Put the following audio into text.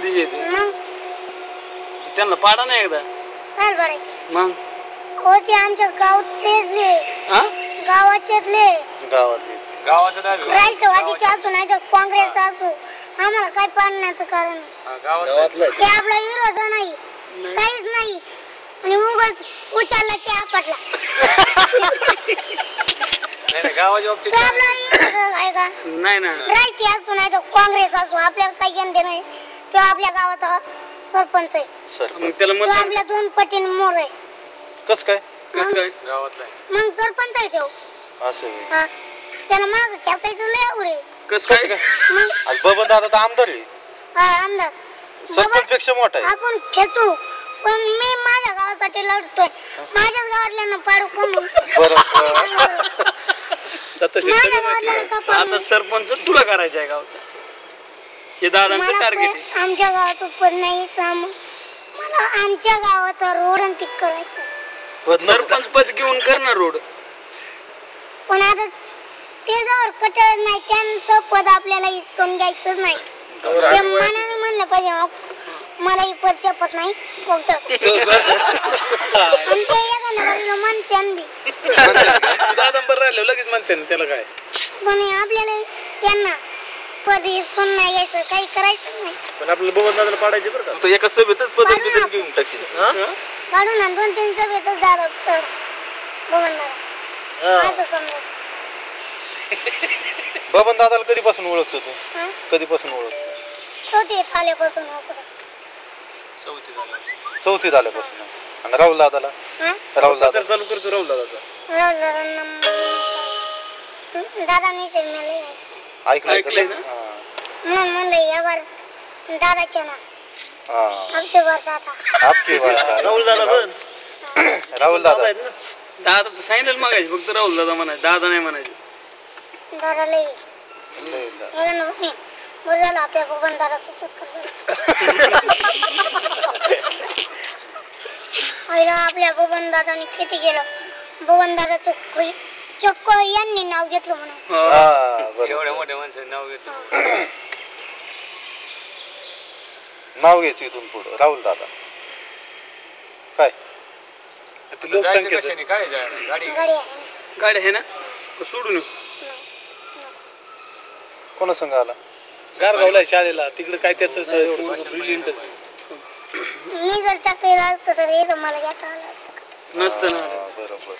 मध्येच येते मग त्यांना पाडा नाही एकदा काय पाडायचे मग हो ते आमच्या गावातले गावाच्यातले गावाचं राष्ट्रवादीचे असू नाही तर काँग्रेसचा असू आम्हाला काय पाडण्याचं कारण गावातलं ते आपला विरोध नाही काहीच नाही आणि उगाच उचलला की आपटला नाही गावाच्या बाबतीत आपला विरोध आहे का नाही ना राष्ट्रीय असू नाही तर काँग्रेस असू आपल्याला काही घेणं नाही तो आपल्या गावाचा सरपंच आहे मग त्याला तो आपल्या 2 पटीने मोर आहे कस काय गावातला मग सरपंच आहे तो असं हा त्याला माग खेचायचं लय आवड आहे कस काय मग आज बबन दादा तर आमदार आहे हा आमदार सरपंच पेक्षा मोठा आहे आपण खेचू पण मी माझ्या गावासाठी लढतोय माझ्याच गावातल्यांना पाडू कमून आता सरपंच तुला करायचं आहे गावचा हे दादांचं टार्गेट आहे आमच्या गावात उत्पन्न नाहीच मला आमच्या गावाचा रोड आणि टिक करायचा सरपंच पद घेऊन करणार रोड पण आता ते जर कटळ नाही त्यांचं पद आपल्याला हिसकून घ्यायचं नाही ते मनाने म्हणलं पाहिजे मला ही पद शपथ नाही फक्त आणि ते एखाद्या बाजूला म्हणते बी दादा बरं राहिलं लगेच म्हणते त्याला काय पण आपल्याला त्यांना पद हिसकून नाही घ्यायचं काही करायचं नाही पण आपल्याला बबन दादाला पाडायचे बरं का तू एका सभेतच पद घेऊन टाकशील काढून ना 2-3 सभेतच दादा बबन दादा असं समजायचं बबन दादाला कधीपासून ओळखतो तू कधीपासून ओळखतो चौथीत आल्यापासून चौथीत आल्यापासून आणि राहुल दादाला राहुल दादा चालू करतो राहुल दादाचा दादांविषयी मला ऐकलंय ना म्हणून म्हणलं यावर दादाच्या ना आपके बार दादा आपकी बार राहुल दादा पण राहुल दादा दादा तर सांगितलं मागायचं फक्त राहुल दादा म्हणायचं दादा नाही म्हणायचं दादा लई बरं झालं आपल्या बबन दादाचं चक्कर झालं आपल्या बबन दादाने किती केलं बबन दादाचं चक्क यांनी नाव घेतलं म्हणून एवढ्या मोठ्या माणसाने नाव घेतलं नाव घ्यायचं इथून पुढं राहुल दादा काय लोकसंख्या काय गाडी आहे ना सोडून कोणा संघ आला गारगावला शाळेला तिकडे काय त्याचं ब्रिलियंट मी जर टाकलेलं असतं तर मला घेता आलं असतं नसतं ना बरोबर